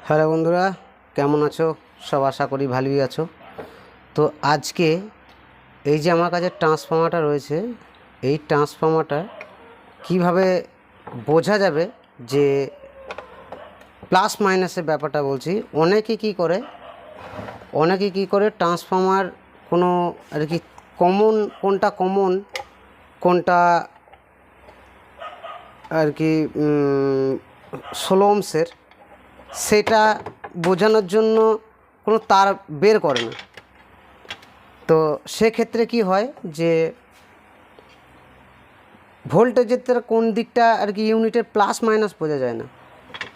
Hello বন্ধুরা, কেমন আছো? সব আশা করি ভালোই আছো। তো আজকে এই যে আমার কাছে ট্রান্সফর্মারটা রয়েছে, এই ট্রান্সফর্মারটা কিভাবে বোঝা যাবে যে প্লাস মাইনাসের ব্যাপারটা বলছি। অনেকে কি করে ট্রান্সফর্মার কোনো আর কি কমন কোনটা আর কি 16 ohms সেটা বোঝানোর জন্য কোনো তার বের করে না। তো সেক্ষেত্রে কি হয় যে ভোল্টেজের তার কোন দিকটা আর কি ইউনিটের প্লাস মাইনাস বোঝা যায় না,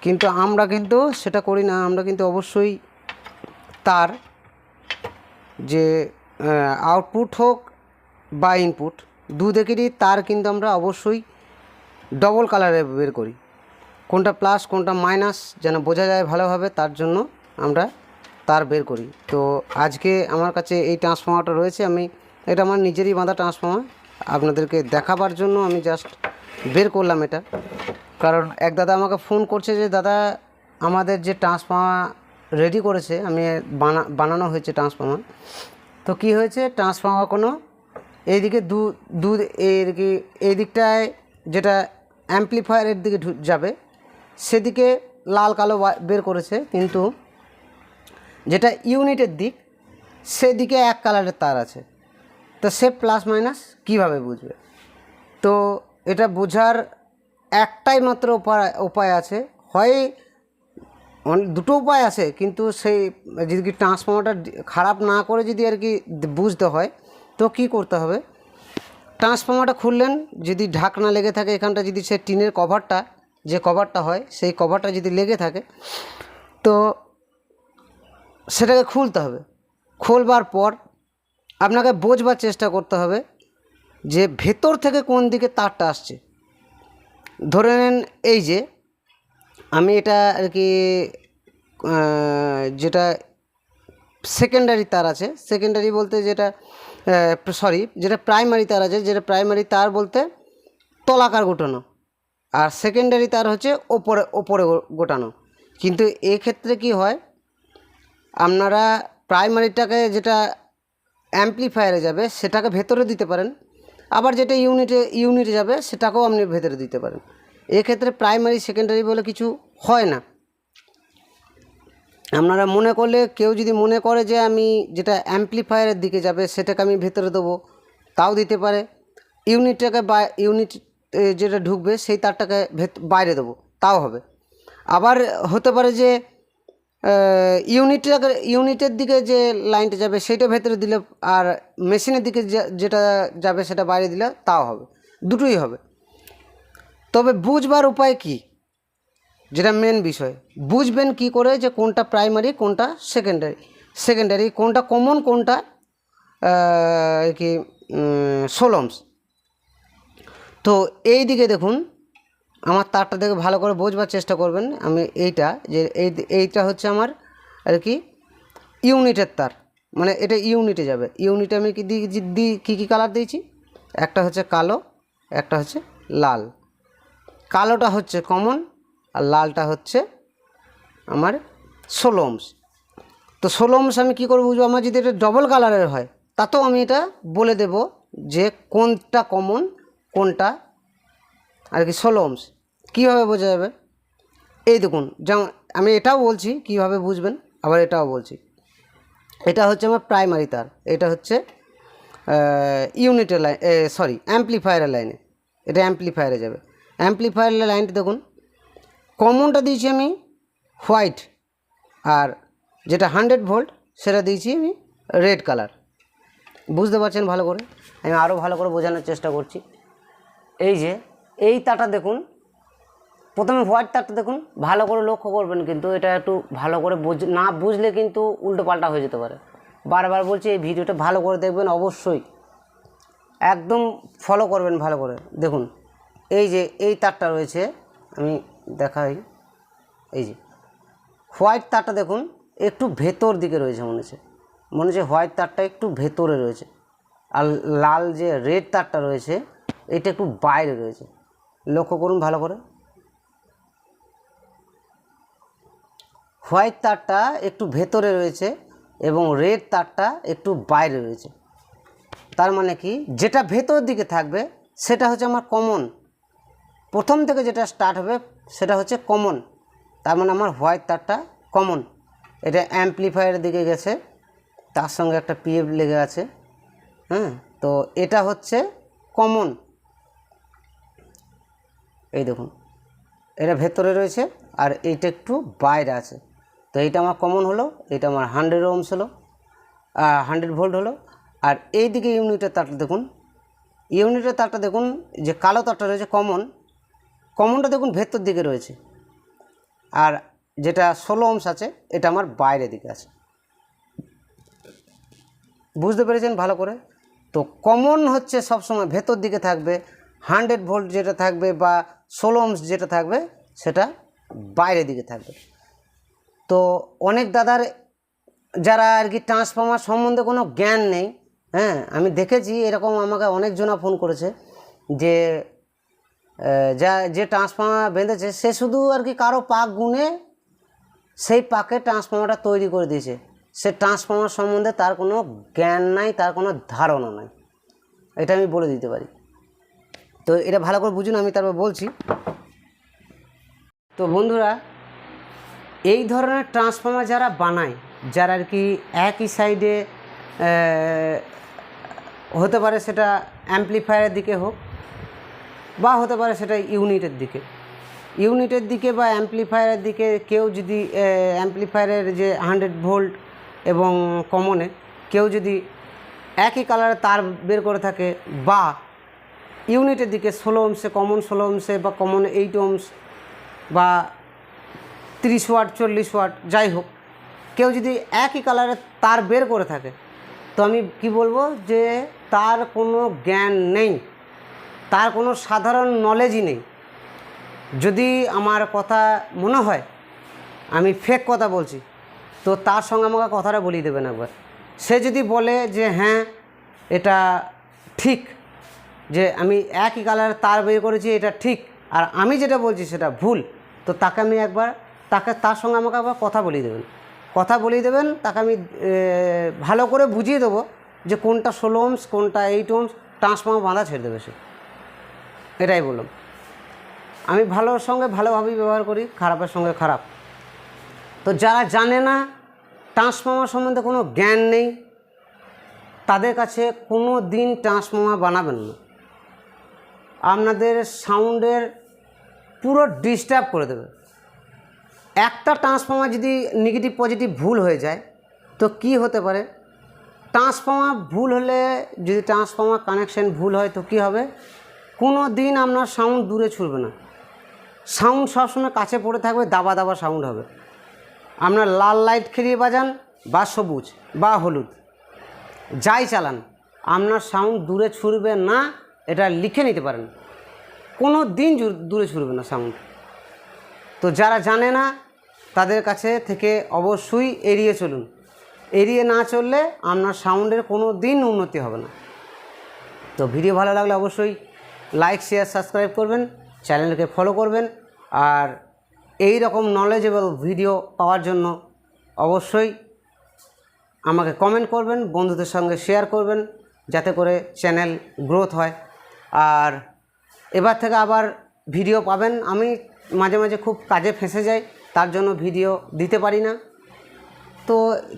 কিন্তু আমরা সেটা করি না। আমরা কিন্তু অবশ্যই তার যে আউটপুট হোক বা ইনপুট দুদিকেরই তার কিন্তু আমরা অবশ্যই ডবল কালারে বের করি, কোনটা প্লাস কোনটা মাইনাস যেন বোঝা যায় ভালোভাবে, তার জন্য আমরা তার বের করি। তো আজকে আমার কাছে এই ট্রান্সফর্মারটা রয়েছে, এটা আমার নিজেরই বাঁধা ট্রান্সফর্মার, আপনাদেরকে দেখাবার জন্য আমি জাস্ট বের করলাম এটা। কারণ এক দাদা আমাকে ফোন করছে যে দাদা আমাদের যে ট্রান্সফর্মার রেডি করেছে, বানানো হয়েছে ট্রান্সফর্মার, তো কি হয়েছে ট্রান্সফর্মার কোনো এইদিকে এই দিকটায় যেটা অ্যাম্পলিফায়ারের দিকে যাবে সেদিকে লাল কালো বের করেছে, কিন্তু যেটা ইউনিটের দিক সেদিকে এক কালারের তার আছে। তো সে প্লাস মাইনাস কীভাবে বুঝবে? তো এটা বোঝার একটাই মাত্র উপায় আছে, হয় দুটো উপায় আছে, কিন্তু সেই যদি ট্রান্সফর্মারটা খারাপ না করে যদি আর কি বুঝতে হয় তো কি করতে হবে, ট্রান্সফর্মারটা খুললেন, যদি ঢাকনা লেগে থাকে এখানটা, যদি সে টিনের কভারটা হয় সেই কভারটা যদি লেগে থাকে তো সেটাকে খুলতে হবে। খুলবার পর আপনাকে বোঝবার চেষ্টা করতে হবে যে ভেতর থেকে কোন দিকে তারটা আসছে। ধরে নেন এই যে আমি এটা আর কি যেটা সেকেন্ডারি তার আছে, সেকেন্ডারি বলতে যেটা প্রাইমারি তার আছে, যেটা প্রাইমারি তার বলতে তলাকার গোটানো, আর সেকেন্ডারি তার হচ্ছে ওপরে গোটানো। কিন্তু এক্ষেত্রে কি হয়, আপনারা প্রাইমারিটাকে যেটা অ্যাম্পলিফায়ারে যাবে সেটাকে ভেতরে দিতে পারেন, আবার যেটা ইউনিটে যাবে সেটাকেও আপনি ভেতরে দিতে পারেন। এক্ষেত্রে প্রাইমারি সেকেন্ডারি বলে কিছু হয় না। আপনারা কেউ যদি মনে করে যে আমি যেটা অ্যাম্পলিফায়ারের দিকে যাবে সেটাকে আমি ভেতরে দেবো, তাও দিতে পারে। ইউনিট যেটা ঢুকবে সেই তারটাকে বাইরে দেবো, তাও হবে। আবার হতে পারে যে ইউনিটের দিকে যে লাইনটা যাবে সেটা ভেতরে দিলে, আর মেশিনের দিকে যেটা যাবে সেটা বাইরে দিলে তাও হবে, দুটোই হবে। তবে বুঝবার উপায় কি, যেটা মেন বিষয়, বুঝবেন কি করে যে কোনটা প্রাইমারি কোনটা সেকেন্ডারি কোনটা কমন কোনটা কি 16 ohms। তো এই দিকে দেখুন, আমার তারটা দেখে ভালো করে বোঝবার চেষ্টা করবেন। আমি এইটা হচ্ছে আমার আর কি ইউনিটের তার, মানে এটা ইউনিটে যাবে। ইউনিটে আমি কী কালার দিয়েছি, একটা হচ্ছে কালো, একটা হচ্ছে লাল। কালোটা হচ্ছে কমন আর লালটা হচ্ছে আমার 16 ohms। তো 16 ohms আমি কী করে বুঝবো? আমার যদি এটা ডবল কালারের হয় তাতেও আমি এটা বলে দেব যে কোনটা কমন কোনটা আর কি 16 ohms। কীভাবে বোঝা যাবে? এই দেখুন, যেমন আমি এটাও বলছি কীভাবে বুঝবেন, আবার এটাও বলছি। এটা হচ্ছে আমার প্রাইমারি তার, এটা হচ্ছে ইউনিটের লাইন, অ্যাম্পলিফায়ারের লাইনে, এটা অ্যাম্পলিফায়ারে যাবে। অ্যাম্পলিফায়ারের লাইনটা দেখুন, কমনটা দিয়েছি আমি হোয়াইট, আর যেটা 100 ভোল্ট সেটা দিয়েছি আমি রেড কালার। বুঝতে পারছেন ভালো করে? আমি আরও ভালো করে বোঝানোর চেষ্টা করছি। এই তারটা দেখুন, প্রথমে হোয়াইট তারটা দেখুন, ভালো করে লক্ষ্য করবেন, কিন্তু এটা একটু ভালো করে না বুঝলে কিন্তু উল্টো পাল্টা হয়ে যেতে পারে। বারবার বলছি এই ভিডিওটা ভালো করে দেখবেন, অবশ্যই একদম ফলো করবেন ভালো করে। দেখুন এই তারটা রয়েছে, আমি দেখাই। এই যে হোয়াইট তারটা দেখুন একটু ভেতর দিকে রয়েছে, মনে হচ্ছে হোয়াইট তারটা একটু ভেতরে রয়েছে, আর লাল যে রেড তারটা রয়েছে এটা একটু বাইরে রয়েছে। লক্ষ্য করুন ভালো করে। হোয়াইট তারটা একটু ভেতরে রয়েছে এবং রেড তারটা একটু বাইরে রয়েছে। তার মানে কি, যেটা ভেতর দিকে থাকবে সেটা হচ্ছে আমার কমন, প্রথম থেকে যেটা স্টার্ট হবে সেটা হচ্ছে কমন। তার মানে আমার হোয়াইট তারটা কমন। এটা অ্যাম্পলিফায়ারের দিকে গেছে, তার সঙ্গে একটা পিএফ লেগে আছে। হ্যাঁ, তো এটা হচ্ছে কমন। এই দেখুন, এটা ভেতরে রয়েছে আর এইটা একটু বাইরে আছে। তো এইটা আমার কমন হলো, এটা আমার 100 ওহমস হলো, 100 ভোল্ট হলো। আর এই দিকে ইউনিটের তারটা দেখুন, ইউনিটের তারটা দেখুন, যে কালো তারটা রয়েছে কমনটা দেখুন ভেতর দিকে রয়েছে, আর যেটা 16 ওহমস আছে এটা আমার বাইরের দিকে আছে। বুঝতে পেরেছেন ভালো করে? তো কমন হচ্ছে সবসময় ভেতর দিকে থাকবে, 100 ভোল্ট যেটা থাকবে বা 16 ওহমস যেটা থাকবে সেটা বাইরের দিকে থাকবে। তো অনেক দাদার যারা আর কি ট্রান্সফর্মার সম্বন্ধে কোনো জ্ঞান নেই, হ্যাঁ, আমি দেখেছি এরকম, আমাকে অনেকজনা ফোন করেছে যে যে ট্রান্সফর্মার বেঁধেছে সে শুধু আর কি কারো পাক গুনে সেই পাকে ট্রান্সফর্মারটা তৈরি করে দিয়েছে, সে ট্রান্সফর্মার সম্বন্ধে তার কোনো জ্ঞান নাই, তার কোনো ধারণা নাই, এটা আমি বলে দিতে পারি। তো এটা ভালো করে বুঝুন, আমি তারপর বলছি। তো বন্ধুরা, এই ধরনের ট্রান্সফর্মার যারা বানায়, যারা আর কি একই সাইডে হতে পারে সেটা অ্যাম্পলিফায়ারের দিকে হোক বা হতে পারে সেটা ইউনিটের দিকে বা অ্যাম্পলিফায়ারের দিকে, কেউ যদি অ্যাম্পলিফায়ারের যে 100 ভোল্ট এবং কমনে কেউ যদি একই কালারের তার বের করে থাকে, বা ইউনিটের দিকে 16 ওহমসে কমন 16 ওহমসে বা কমন 8 ওহমস বা 30 ওয়াট 40 ওয়াট যাই হোক, কেউ যদি একই কালারের তার বের করে থাকে, তো আমি কি বলবো যে তার কোনো জ্ঞান নেই, তার কোনো সাধারণ নলেজই নেই। যদি আমার কথা মনে হয় আমি ফেক কথা বলছি, তো তার সঙ্গে আমাকে কথাটা বলিয়ে দেবেন একবার। সে যদি বলে যে হ্যাঁ এটা ঠিক, যে আমি একই কালারের তার বের করেছি এটা ঠিক, আর আমি যেটা বলছি সেটা ভুল, তো তাকে আমি একবার তার সঙ্গে আমাকে আবার কথা বলিয়ে দেবেন, তাকে আমি ভালো করে বুঝিয়ে দেবো যে কোনটা 16 ওহমস কোনটা 8 ওহমস, ট্রান্সফর্মার বাঁধা ছেড়ে দেবে সে। এটাই বললাম। আমি ভালোর সঙ্গে ভালোভাবেই ব্যবহার করি, খারাপের সঙ্গে খারাপ। তো যারা জানে না, ট্রান্সফর্মার সম্বন্ধে কোনো জ্ঞান নেই, তাদের কাছে কোনো দিন ট্রান্সফর্মার বানাবেন না। আপনাদের সাউন্ডের পুরো ডিস্টার্ব করে দেবে। একটা ট্রান্সফর্মার যদি নেগেটিভ পজিটিভ ভুল হয়ে যায়, তো কি হতে পারে, ট্রান্সফর্মার ভুল হলে, যদি ট্রান্সফর্মার কানেকশন ভুল হয় তো কি হবে, কোনো দিন আপনার সাউন্ড দূরে ছুটবে না, সাউন্ড সবসময় কাছে পড়ে থাকবে, দাবা দাবা সাউন্ড হবে। আপনার লাল লাইট খেলিয়ে বাজান বা সবুজ বা হলুদ যাই চালান, আপনার সাউন্ড দূরে ছুটবে না, এটা লিখে নিতে পারেন, কোনো দিন দূরে ছুটবে না সাউন্ড। তো যারা জানে না তাদের কাছে থেকে অবশ্যই এড়িয়ে চলুন, এড়িয়ে না চললে আপনার সাউন্ডের কোনো দিন উন্নতি হবে না। তো ভিডিও ভালো লাগলে অবশ্যই লাইক শেয়ার সাবস্ক্রাইব করবেন, চ্যানেলকে ফলো করবেন, আর এই রকম নলেজেবল ভিডিও পাওয়ার জন্য অবশ্যই আমাকে কমেন্ট করবেন, বন্ধুদের সঙ্গে শেয়ার করবেন, যাতে করে চ্যানেল গ্রোথ হয়। আর এবার থেকে আবার ভিডিও পাবেন। আমি মাঝে মাঝে খুব কাজে ফেঁসে যাই, তার জন্য ভিডিও দিতে পারি না। তো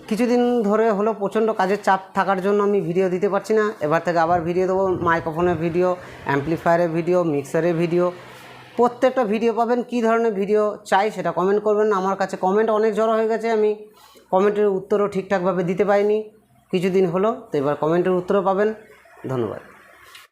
কিছুদিন ধরে হলো প্রচণ্ড কাজের চাপ থাকার জন্য আমি ভিডিও দিতে পারছি না। এবার থেকে আবার ভিডিও দেবো, মাইক্রোফোনের ভিডিও, অ্যাম্পলিফায়ারের ভিডিও, মিক্সারের ভিডিও, প্রত্যেকটা ভিডিও পাবেন। কী ধরনের ভিডিও চাই সেটা কমেন্ট করবেন। আমার কাছে কমেন্ট অনেক জড়ো হয়ে গেছে, আমি কমেন্টের উত্তরও ঠিকঠাকভাবে দিতে পারিনি কিছুদিন হলো, তো এবার কমেন্টের উত্তরও পাবেন। ধন্যবাদ।